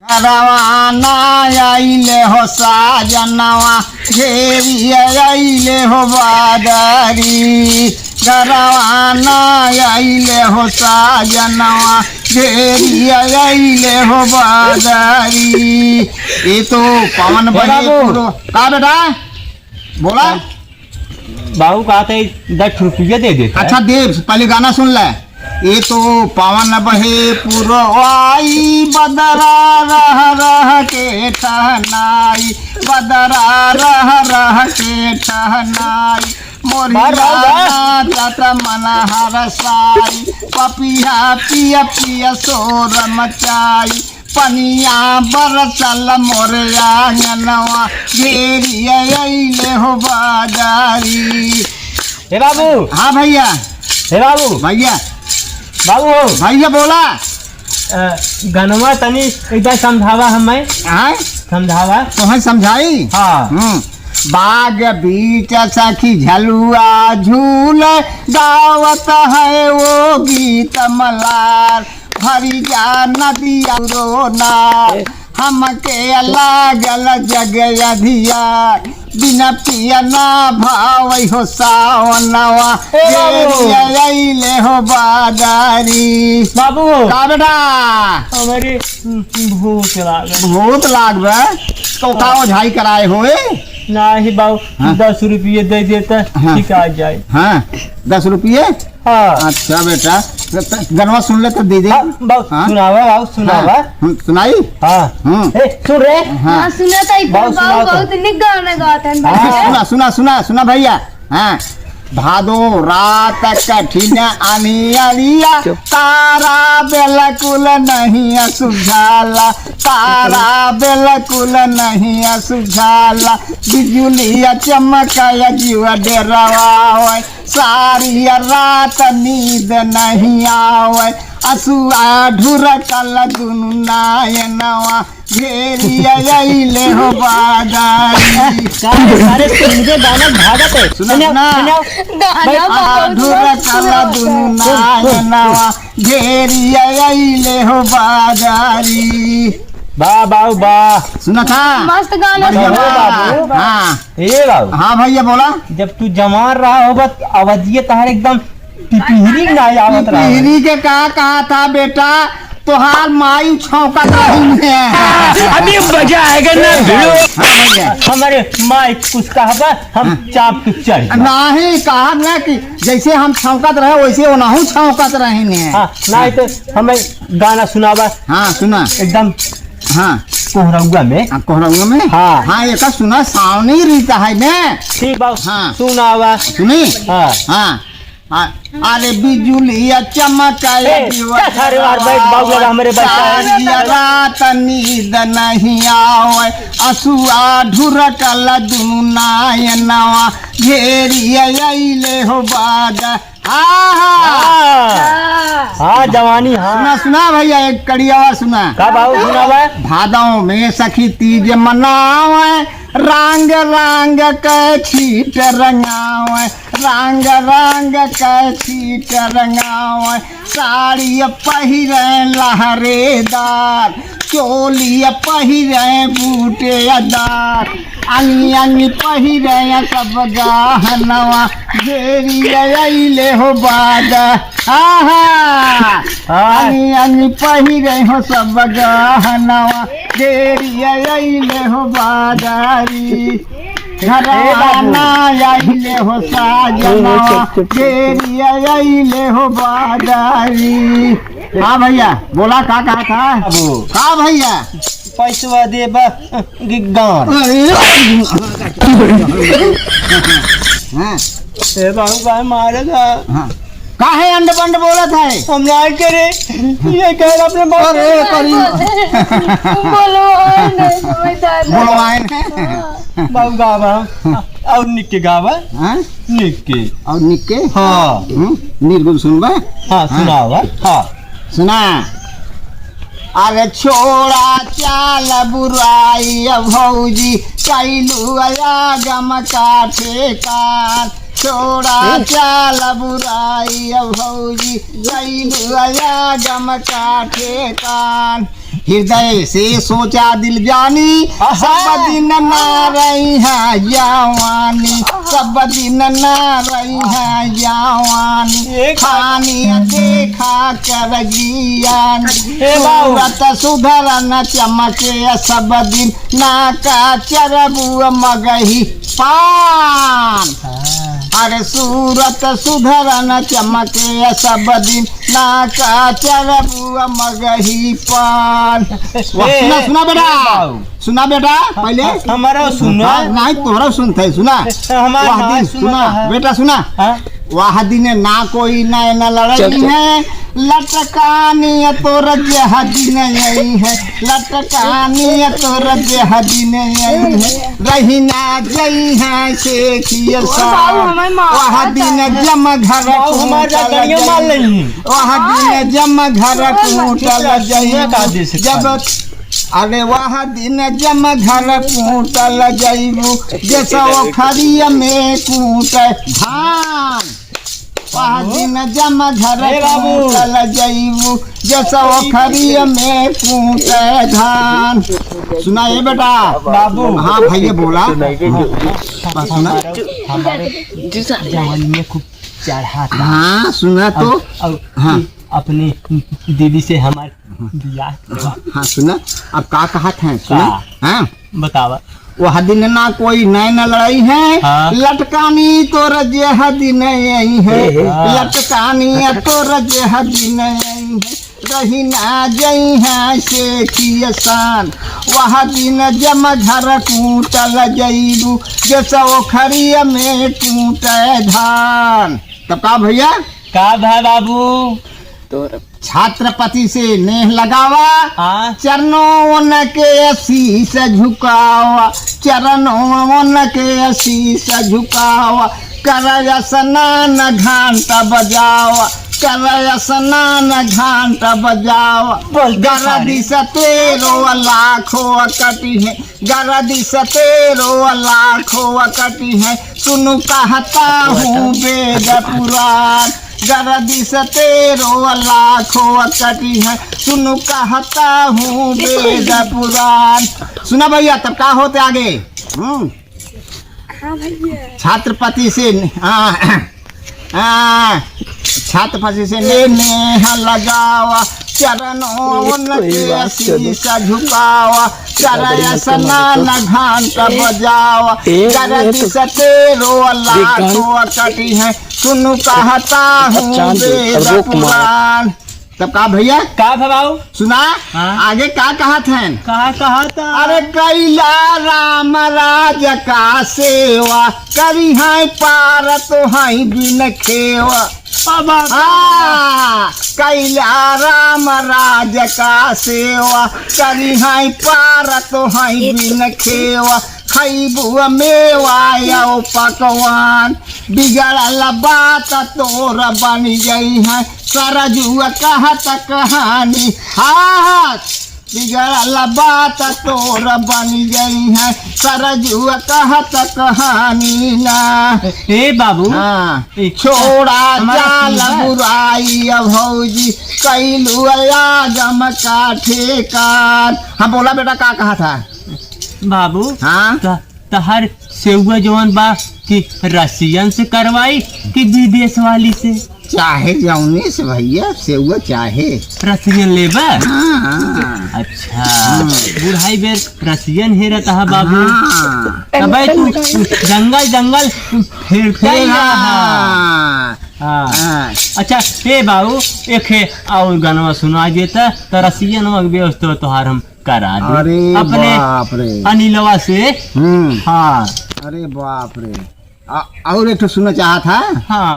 रवाना आइले हो साजनवा घेरी आइले हो बादरी रवाना आइले हो साजनवा घेरी आइले हो बादरी। ये तो पवन का बेटा बोला बाबू कहा था 10 रुपये दे दे। अच्छा दे, पहले गाना सुन ले। ये तो पवन बहे पुरवाई बदरा रह रह के ठहनाई बदरा रह रह के ठहनाई मोरिया तत मन हरसाई पपिया पिया पिया शोर मचाई पनिया बरसल मोरिया आंगनवा घेरी आइले हो बाजारी। हे बाबू। हाँ भैया। हे बाबू भैया बाबू भैया बोला गनवा तनी एकदम समझावा हमें। हाँ समझावा तुम्हें समझाई। हाँ बाग बीच सखी झलुआ झूल गावत है वो गीत मलार भरी जा नदिया रोना हमके लागल जग अधियार बिना पिया ना भाव हो सावनवा आइले हो बाजारी। बाबू का बेटा हमारी भूत लागबे तो का ओझाई कराए होए नहीं बाबू। हाँ? 10 रुपये दे देता हाँ? ठीक आ जाए। हाँ 10 रुपये। हाँ अच्छा बेटा गनवा सुन ले तो दे दे। हाँ, बाबू हाँ? सुनावा बाबू सुनावा। हाँ, सुनाई। हाँ सुन रहे। हाँ सुना था बहुत सुनाओ तो। बहुत निक गाना गाता है हाँ, सुना सुना सुना सुना भैया। हाँ भादो रात कठिन अनियरिया तारा बिल्कुल नहीं सुझाला तारा बिल्कुल नहीं सुझाला बिजुलिया चमकाया जीव डरावा सारी रात नींद नहीं आवे असुआ ढुरकल दुनु नायनवा घेरी आइले हो बाजारी। सारे सुनके गाना भागत है। सुना ढुरकल दुनु नायनवा घेरी आइले हो बाजारी। वाह बाबू वाह। सुना था मस्त गाना बढ़िया सुना। बाबू। हाँ ये बाबू हाँ भैया बोला जब तू जवान रहा होगा आवाजिए तहार एकदम टिपहिरी ना आवत रहा। पीरी के कहा था बेटा तोहार माई छौका नहीं है। अभी मजा आएगा ना भिड़ो। हाँ भैया हमारे माई कुछ कहा हम चाप के चढ़ नहीं कहा ना कि जैसे हम छौकत रहे वैसे वो ना छौकत रही ने। हाँ नहीं तो हमें गाना सुनावा। हाँ सुना एकदम हाँ कोहरौआ में। कोहरौआ में। हाँ हाँ एक सुना सावनी रीता है ने। ठीक बाबू हाँ सुनावा। सुनी। हाँ हाँ अरे बिजुलिया चमकाया रात नींद नहीं आवे असुआ ढुरकल दुनु नायनवा घेरी आइले हो बाजा। हाँ जवानी। हाँ सुना सुना भैया एक कड़िया सुना। का बाबू सुनावा। भादों में सखी तीज मनावे रंग रंग के छीट रंगावे रंग रंग के छीट रंगावे साड़ी पहिरे लहरेदार चोली पहिरे बूटेदार अंगी अंगी पहिरे सब गहनवा घेरी आइले हो बाजा। अंगी अंगी पहिरे हो सब गहनवा घेरी आइले हो बाजारी घरवाना आइले हो साजनवा घेरी आइले हो बाजारी। हाँ भैया बोला का कहा था का भैया पैसा दे गान। बाबू भाई मारेगा। हाँ काहे अंड बंड बोलत है हम ना करे ये कह अपने अरे करी बोलो बोलो आए बाबू गावा और निक्के गावा। हाँ निक्के और निक्के। हाँ निर्गुण सुनबा। हाँ सुनावा। हाँ सुना। अरे छोड़ा चाल बुराई भौजी कैलू गम काठे कान छोड़ा चाल बुराई भौजी कैलू गम काठे कान हृदय से सोचा दिल जानी, सब दिन ना रही है जवानी, सब दिन ना रही है जवानी, खानी देखा कर जियानी, सूरत सुधर न चमके सब दिन, ना का चरबू मगही पान। अरे सूरत सुधर न चमके सब दिन, ना का चरबू मगही पान। सुना सुना बेटा, सुना बेटा पहले हमारा सुना नहीं तोहरा सुनते सुना, हमारा वह दिन सुना बेटा सुना, वह दिन ना कोई नैन लड़ई है, लटकानी तोर जह दिन यही है, लटकानी तोर जह दिन यही है, रही ना जई है शेखिया वह दिन जम घर वह दिन जम घर कूटल जई जब, अरे वह दिन जम घर कूटल जईबू, जैसा खरिया में कूट धान, वह दिन जम घर कूटल जईबू, जैसा खरिया में कूट धान। सुना ये बेटा बाबू। हाँ भैया बोला सुना, हमारे जवानी में खूब चढ़ा था। हाँ सुना तो और हाँ अपनी दीदी से हमारे बियाह। हाँ सुना, अब का कहा था सुना, हाँ बतावा। वह दिन ना कोई नैन लड़ाई है, हाँ। लटकानी तोर जेह दिन यही है, लटकानी तोर जेह दिन यही है, रही ना जई है शेखिया सान, वह दिन जम घर कूटल जईबू, जैसा खरिया में कूट धान। तब का भैया का भाई बाबू छात्रपति से नेह लगावा, हाँ चरणों के शीश झुकावा, चरणों के शीश झुकावा, कर स्नान घंटा बजावा, कर स्नान घंटा बजावा, गरदी सतेरो लाखों कटी है, गरदी सतेरो लाखों कटी है, सुनु कहता हूँ वेद पुराण, गरदी सतेरो लाखों कटी है, सुनु कहता हूँ वेद पुराण। सुना भैया तब का होते आगे। छात्रपति से छात्रपति से नेह लगावा, चरणों के शीश झुकावा, कर स्नान घंटा बजावा, गरदी सतेरो लाखों कटी है, सुनु कहता हूँ वेद पुराण। तब का भैया का भाई सुना, हाँ? आगे का कहा था, कहा था। अरे कैला राम राज का सेवा, करी है पार तो है बिन खेवा, कैला राम राज का सेवा, करी है पार तो है बिन खेवा, खैबू मेवा यो पकवान, बिगड़ल बात तोर बन गई है, सरजुआ कहत कहानी, हाथ बिगड़ल बात तोर बन गई है, सरजुआ कहत कहानी ना। ए बाबू हाँ छोड़ा जाल बुराई भौजी, कैलू आगम का ठेकान। हाँ बोला बेटा का कहा था बाबू। हाँ तहर सेहुआ जवान बा कि रसियन से करवाई कि विदेश वाली से, चाहे जौने से भैया सेवा चाहे रसियन लेबा। हाँ अच्छा बुढ़ाई बेर रसियन हे रहता है बाबू। तब तू जंगल जंगल फिरता ही रहा। हाँ अच्छा हे बाबू एक है और गाना सुना देता तो रसियन व्यवस्था तोहार हम करा दे। अरे अपने बाप रे अनिलवा से। हाँ अरे बाप रे और एक तो सुनना चाहा था। हाँ